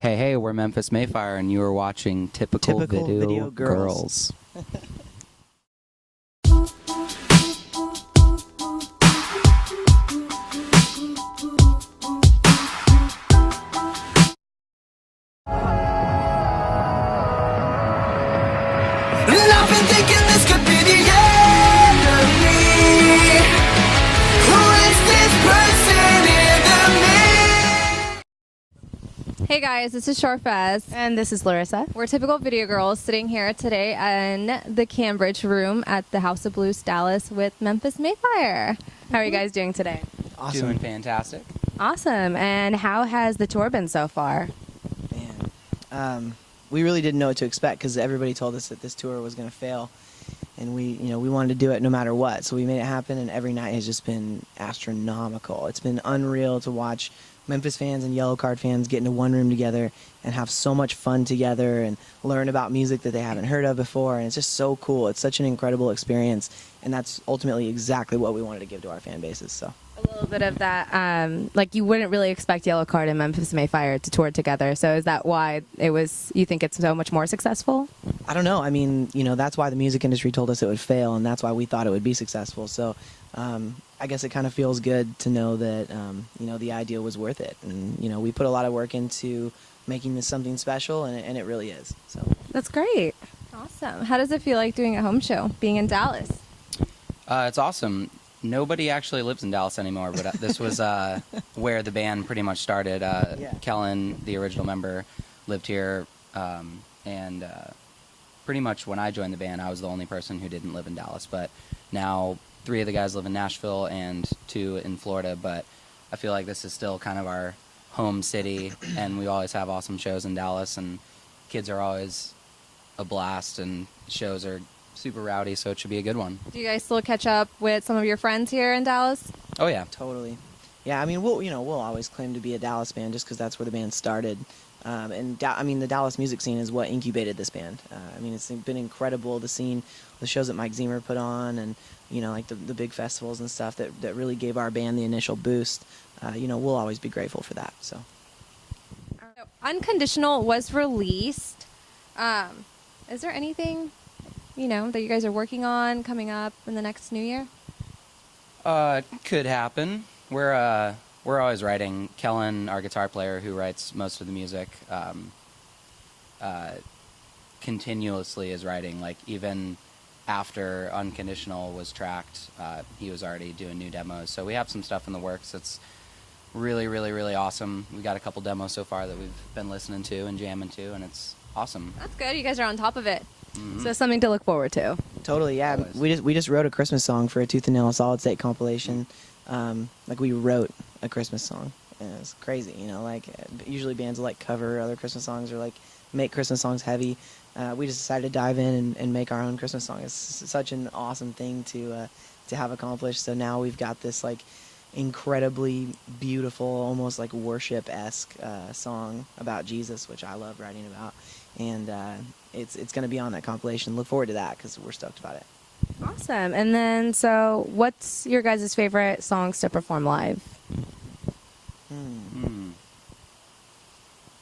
Hey, hey, we're Memphis Mayfire, and you are watching Typical Video Girls. And I've been thinking this could be the end of me. Who is this person in me? Hey guys, this is Shorefez. And this is Larissa. We're Typical Video Girls sitting here today in the Cambridge room at the House of Blues Dallas with Memphis Mayfire. How are you guys doing today? Awesome. Doing fantastic. Awesome. And how has the tour been so far? Man, we really didn't know what to expect because everybody told us that this tour was going to fail, and we wanted to do it no matter what. So we made it happen, and every night has just been astronomical. It's been unreal to watch Memphis fans and Yellow Card fans get into one room together and have so much fun together and learn about music that they haven't heard of before, and it's just so cool. It's such an incredible experience, and that's ultimately exactly what we wanted to give to our fan bases. So. A little bit of that, like you wouldn't really expect Yellow Card and Memphis Mayfire to tour together. So is that why you think it's so much more successful? I don't know. I mean, that's why the music industry told us it would fail, and that's why we thought it would be successful. So I guess it kind of feels good to know that, the idea was worth it. And, we put a lot of work into making this something special, and it really is. So That's great. Awesome. How does it feel like doing a home show, being in Dallas? It's awesome. Nobody actually lives in Dallas anymore, but this was where the band pretty much started. Kellen, the original member, lived here, and pretty much when I joined the band, I was the only person who didn't live in Dallas. But now 3 of the guys live in Nashville and 2 in Florida, but I feel like this is still kind of our home city, and we always have awesome shows in Dallas, and kids are always a blast, and shows are super rowdy, so it should be a good one. Do you guys still catch up with some of your friends here in Dallas? Oh yeah, totally. Yeah, I mean, we'll always claim to be a Dallas band just because that's where the band started. The Dallas music scene is what incubated this band. It's been incredible, the scene, the shows that Mike Zimmer put on, and like the big festivals and stuff that really gave our band the initial boost. We'll always be grateful for that. So, Unconditional was released. Is there anything, that you guys are working on coming up in the next new year? Could happen. We're always writing. Kellen, our guitar player, who writes most of the music, continuously is writing. Like, even after Unconditional was tracked, he was already doing new demos. So we have some stuff in the works. It's really, really, really awesome. We got a couple demos so far that we've been listening to and jamming to, and it's awesome. That's good. You guys are on top of it. Mm-hmm. So something to look forward to. totally, yeah. Always. We just wrote a Christmas song for a Tooth and Nail Solid State compilation. We wrote a Christmas song. And it's crazy, usually bands will cover other Christmas songs or make Christmas songs heavy. We just decided to dive in and make our own Christmas song. It's such an awesome thing to have accomplished. So now we've got this incredibly beautiful, almost worship-esque song about Jesus, which I love writing about, and it's going to be on that compilation. Look forward to that because we're stoked about it. Awesome. And then, so what's your guys' favorite songs to perform live?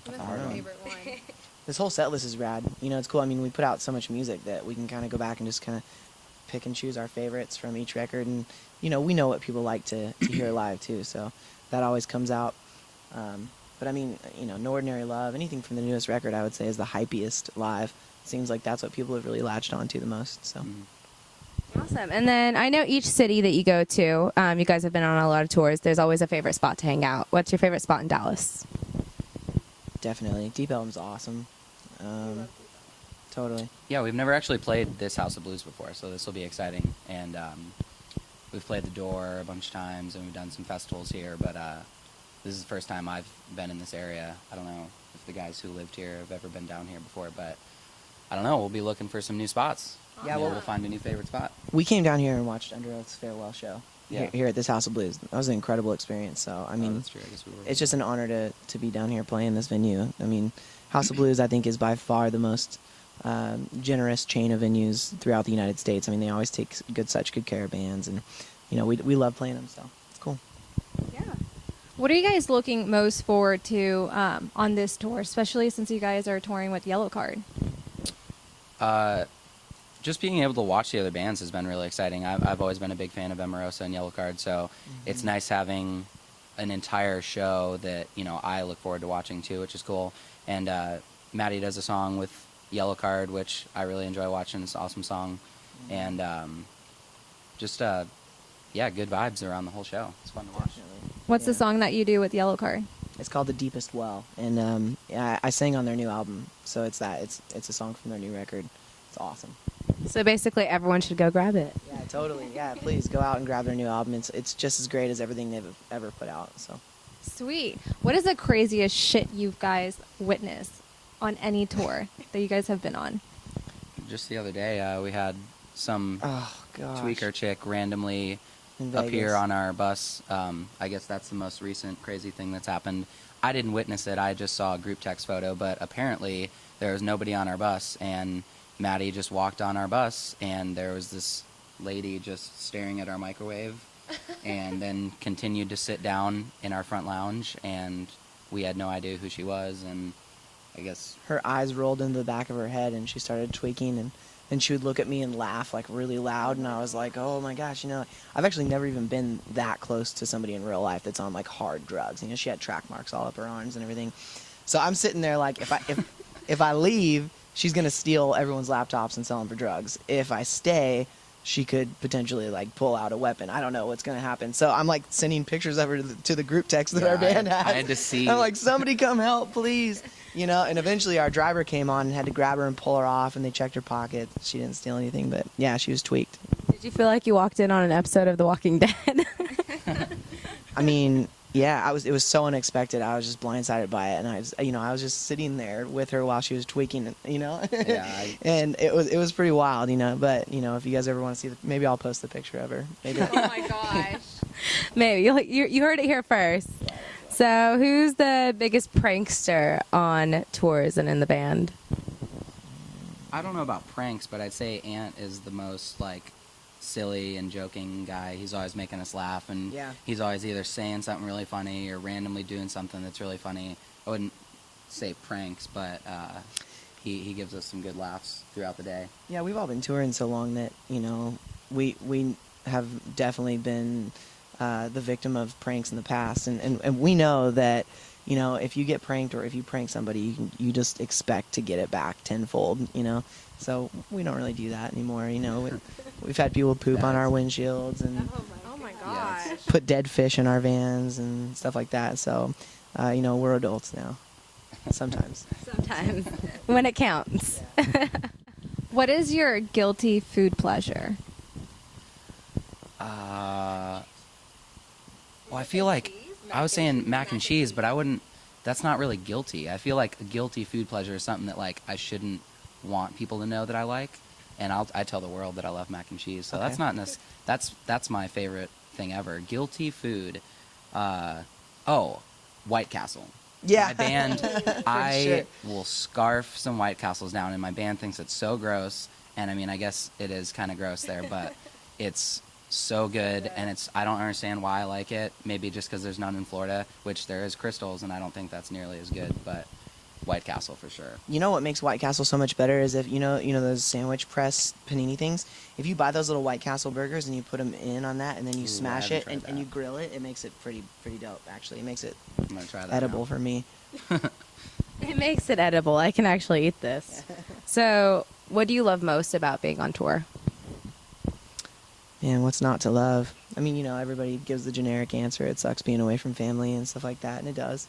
What's your favorite one? This whole set list is rad. It's cool. We put out so much music that we can kind of go back and just kind of pick and choose our favorites from each record, and we know what people like to hear live too, so that always comes out. But No Ordinary Love, anything from the newest record, I would say is the hypiest live. It seems like that's what people have really latched onto the most. So. Awesome. And then I know each city that you go to, you guys have been on a lot of tours, there's always a favorite spot to hang out. What's your favorite spot in Dallas? Definitely. Deep Ellum's awesome. Totally. Yeah, we've never actually played this House of Blues before, so this will be exciting. And we've played the Door a bunch of times, and we've done some festivals here, but this is the first time I've been in this area. I don't know if the guys who lived here have ever been down here before, but I don't know. We'll be looking for some new spots. Yeah, we'll find a new favorite spot. We came down here and watched Under Oath's farewell show Yeah. here at this House of Blues. That was an incredible experience. So, Oh, that's true. I guess we were. it's just an honor to be down here playing this venue. House of Blues, I think, is by far the most generous chain of venues throughout the United States. They always take such good care of bands, and we love playing them. So it's cool. Yeah. What are you guys looking most forward to on this tour, especially since you guys are touring with Yellow Card? Just being able to watch the other bands has been really exciting. I've always been a big fan of Emarosa and Yellow Card, so it's nice having an entire show that, you know, I look forward to watching too, which is cool. And Maddie does a song with Yellow Card, which I really enjoy watching. It's an awesome song. And just, yeah, good vibes around the whole show. It's fun to watch. What's the Yeah. song that you do with Yellow Card? It's called The Deepest Well, and I sang on their new album, so it's a song from their new record. It's awesome. So basically, everyone should go grab it. Yeah, totally. Yeah, please go out and grab their new album. It's just as great as everything they've ever put out. So Sweet. What is the craziest shit you guys witnessed on any tour that you guys have been on? Just the other day, we had some oh gosh, tweaker chick randomly in up here Vegas. on our bus. I guess that's the most recent crazy thing that's happened. I didn't witness it. I just saw a group text photo, but apparently there was nobody on our bus, and Maddie just walked on our bus, and there was this lady just staring at our microwave and then continued to sit down in our front lounge, and we had no idea who she was, and I guess Her eyes rolled into the back of her head, and she started tweaking, and then she would look at me and laugh like really loud, and I was like, oh my gosh, you know, I've actually never even been that close to somebody in real life that's on like hard drugs. You know, she had track marks all up her arms and everything. So I'm sitting there like, if I leave, she's gonna steal everyone's laptops and sell them for drugs. If I stay, she could potentially like pull out a weapon. I don't know what's gonna happen. So I'm like sending pictures of her to the group text that Yeah, our band I has. had to see- I'm like, somebody come help, please. You know, and eventually our driver came on and had to grab her and pull her off, and they checked her pockets. She didn't steal anything, but yeah, she was tweaked. Did you feel like you walked in on an episode of The Walking Dead? I mean, yeah, it was so unexpected. I was just blindsided by it, and I was just sitting there with her while she was tweaking, you know. Yeah, and it was pretty wild, you know. But you know, if you guys ever want to see, maybe I'll post the picture of her. Maybe. Oh my gosh. Maybe you heard it here first. So, who's the biggest prankster on tours and in the band? I don't know about pranks, but I'd say Ant is the most like silly and joking guy. He's always making us laugh, and Yeah. he's always either saying something really funny or randomly doing something that's really funny. I wouldn't say pranks, but he gives us some good laughs throughout the day. Yeah, we've all been touring so long that, you know, we have definitely been the victim of pranks in the past, and we know that, you know, if you get pranked or if you prank somebody, you just expect to get it back tenfold, you know. So we don't really do that anymore, you know. We've had people poop on our windshields and Oh my Yeah, gosh. put dead fish in our vans and stuff like that. So, you know, we're adults now. Sometimes. Sometimes. When it counts. What is your guilty food pleasure? Well, I feel like I was saying mac and cheese, but I wouldn't. That's not really guilty. I feel like a guilty food pleasure is something that like I shouldn't want people to know that I like, and I tell the world that I love mac and cheese. So Okay. that's not that's my favorite thing ever. Guilty food. White Castle. Yeah. My band, I sure. will scarf some White Castles down, and my band thinks it's so gross. And I mean, I guess it is kind of gross there, but it's so good, and I don't understand why I like it. Maybe just because there's none in Florida, which there is Crystals, and I don't think that's nearly as good, but White Castle for sure. You know what makes White Castle so much better is if you know those sandwich press panini things. If you buy those little White Castle burgers and you put them in on that and then you Ooh, smash I it haven't and, tried and you that. grill it, it makes it pretty dope. Actually, it makes it I'm gonna try that. edible now. for me. It makes it edible. I can actually eat this. So, what do you love most about being on tour? Man, what's not to love? I mean, you know, everybody gives the generic answer. It sucks being away from family and stuff like that, and it does.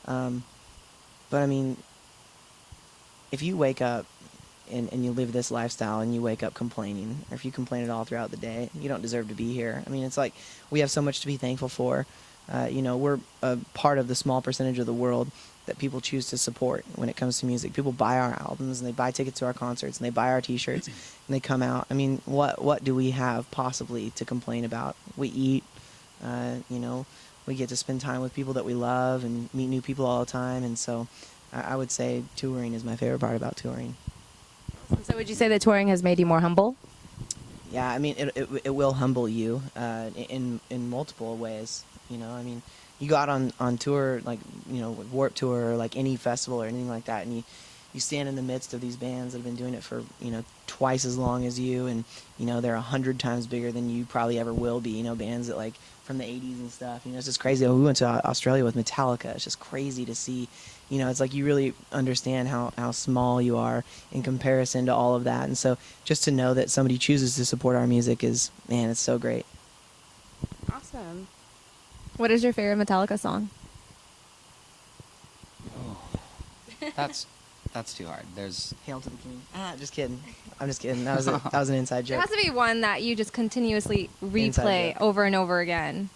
But I mean, if you wake up and you live this lifestyle and you wake up complaining, or if you complain at all throughout the day, you don't deserve to be here. I mean, it's like we have so much to be thankful for. You know, we're a part of the small percentage of the world that people choose to support when it comes to music. People buy our albums and they buy tickets to our concerts and they buy our T-shirts and they come out. I mean, what do we have possibly to complain about? We eat, you know, we get to spend time with people that we love and meet new people all the time. And so I would say touring is my favorite part about touring. So, would you say that touring has made you more humble? Yeah, I mean, it will humble you in multiple ways. You know, I mean, you go out on tour, like, you know, Warped Tour or like any festival or anything like that, and you stand in the midst of these bands that have been doing it for, you know, twice as long as you, and, you know, they're 100 times bigger than you probably ever will be, you know, bands that, like, from the 80s and stuff, you know, it's just crazy. We went to Australia with Metallica. It's just crazy to see, you know, it's like you really understand how small you are in comparison to all of that, and so just to know that somebody chooses to support our music is, man, it's so great. Awesome. What is your favorite Metallica song? That's too hard. There's Hail to the King. Just kidding. I'm just kidding. That was an inside There joke. has to be one that you just continuously replay joke. over and over again.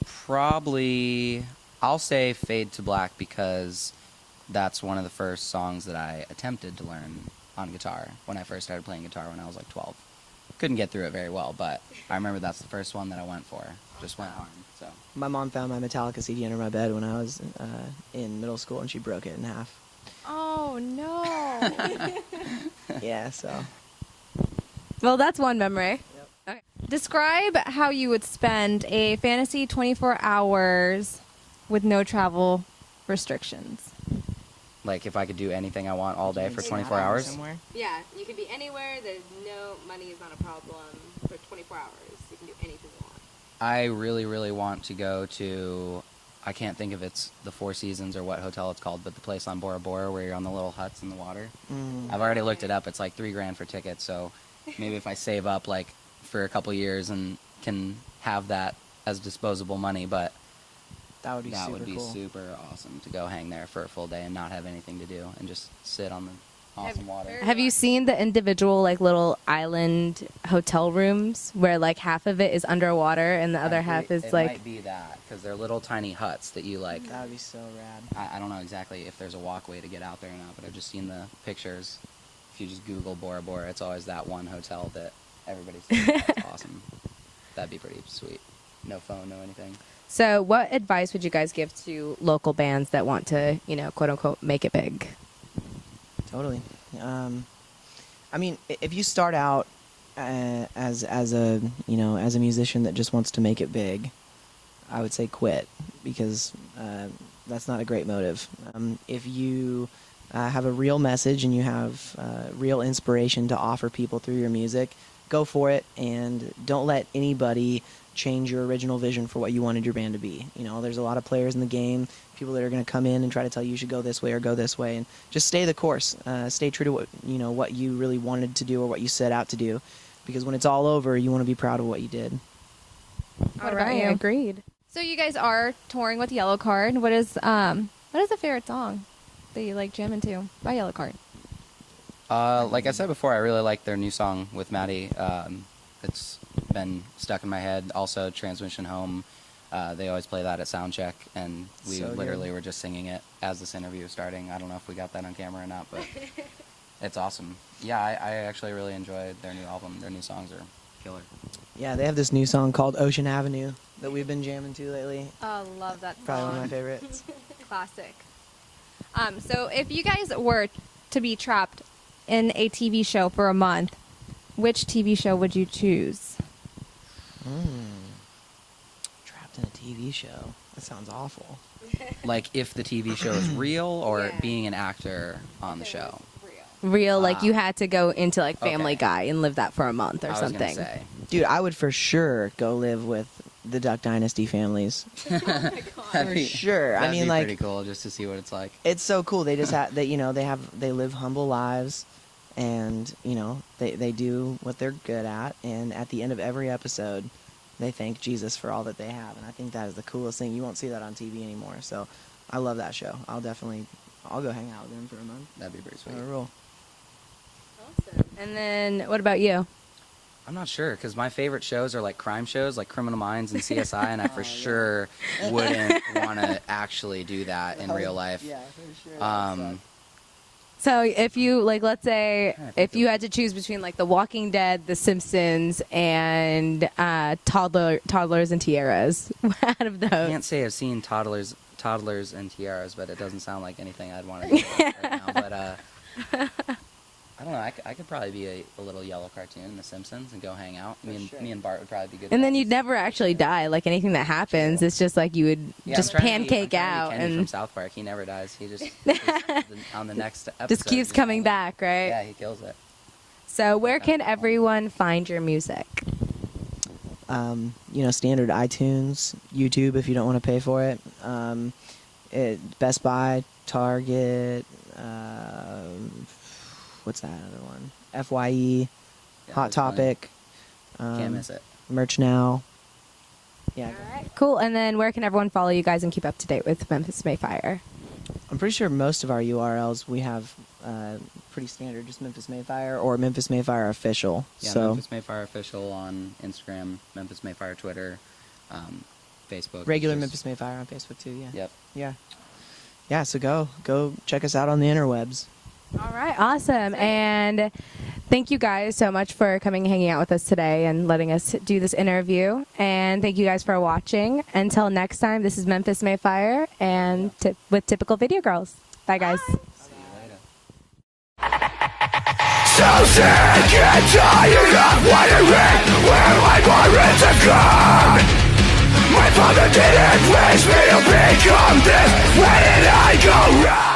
probably, I'll say Fade to Black because that's one of the first songs that I attempted to learn on guitar when I first started playing guitar when I was like 12. Couldn't get through it very well, but I remember that's the first one that I went for. Just went hard. So My mom found my Metallica CD under my bed when I was in middle school, and she broke it in half. Oh no. Yeah, so. Well, that's one memory. Yep. Describe how you would spend a fantasy 24 hours with no travel restrictions. like if I could do anything I want all day for 24 hours. Somewhere. Yeah, you can be anywhere. There's no money is not a problem for 24 hours. You can do anything you want. I really, really want to go to, I can't think if it's the Four Seasons or what hotel it's called, but the place on Bora Bora where you're on the little huts in the water. I've already looked it up. It's like $3,000 for tickets. So maybe if I save up like for a couple years and can have that as disposable money, but That would be that super would be cool. super awesome to go hang there for a full day and not have anything to do and just sit on the awesome water. Have you seen the individual like little island hotel rooms where like half of it is underwater and the other half is it like might be that because they're little tiny huts that you like. That would be so rad. I don't know exactly if there's a walkway to get out there or not, but I've just seen the pictures. If you just Google Bora Bora, it's always that one hotel that everybody says is awesome. That'd be pretty sweet. No phone, no anything. So what advice would you guys give to local bands that want to, you know, quote unquote make it big? Totally. I mean, if you start out as a as a musician that just wants to make it big, I would say quit because that's not a great motive. If you have a real message and you have real inspiration to offer people through your music, go for it and don't let anybody change your original vision for what you wanted your band to be. You know, there's a lot of players in the game, people that are going to come in and try to tell you should go this way or go this way, and just stay the course. Stay true to what you really wanted to do or what you set out to do, because when it's all over, you want to be proud of what you did. What about you? Agreed. So you guys are touring with Yellow Card. What is a favorite song that you like jamming to by Yellow Card? Like I said before, I really like their new song with Maddie. It's been stuck in my head. Also, Transmission Home. They always play that at soundcheck, and we So good. literally were just singing it as this interview was starting. I don't know if we got that on camera or not, but it's awesome. Yeah, I actually really enjoyed their new album. Their new songs are killer. Yeah, they have this new song called Ocean Avenue that we've been jamming to lately. Oh, love that Probably one of my favorites. Classic. So if you guys were to be trapped in a TV show for a month, which TV show would you choose? Trapped in a TV show. That sounds awful. Like if the TV show is real or being an actor on the show. Real, like you had to go into like Family Okay. Guy and live that for a month or I was something. gonna say. Dude, I would for sure go live with the Duck Dynasty families. That'd For be- sure. I That'd mean, be like, pretty cool just to see what it's like. it's so cool. They just have they live humble lives, and they do what they're good at, and at the end of every episode they thank Jesus for all that they have, and I think that is the coolest thing. You won't see that on TV anymore, so I love that show. I'll go hang out with them for a month. That'd be pretty sweet. What a rule. And then what about you? I'm not sure because my favorite shows are like crime shows, like Criminal Minds and CSI, and I for sure wouldn't want to actually do that in real life. Yeah, for sure. So if you like, let's say if you had to choose between like The Walking Dead, The Simpsons, and Toddlers and Tiaras, out of I those, can't say I've seen toddlers and tiaras, but it doesn't sound like anything I'd want to do right now. But I don't know. I could probably be a little yellow cartoon in The Simpsons and go hang out. Me and Bart would probably be good. And then buddies. you'd never actually die. Like anything that happens, it's just like you would just I'm trying to be pancake out Kenny from and South Park. He never dies. He just on the next episode just keeps coming back, right? Yeah, he kills it. So where can everyone find your music? Standard iTunes, YouTube if you don't want to pay for it. Best Buy, Target. What's that other one? FYE, Yeah, Hot that's funny. Topic. Can't miss it. Merch Now. Yeah. Cool. And then where can everyone follow you guys and keep up to date with Memphis Mayfire? I'm pretty sure most of our URLs we have pretty standard, just Memphis Mayfire or Memphis Mayfire Official. Yeah, so Memphis Mayfire Official on Instagram, Memphis Mayfire Twitter, Facebook. regular Just- Memphis Mayfire on Facebook too. Yeah. Yep. Yeah. Yeah. So go check us out on the interwebs. All right, awesome. And thank you guys so much for coming and hanging out with us today and letting us do this interview. And thank you guys for watching. Until next time, this is Memphis Mayfire and with Typical Video Girls. Bye, guys. So sick and tired of wondering where my parents have gone. My father didn't wish me to become this. Where did I go wrong?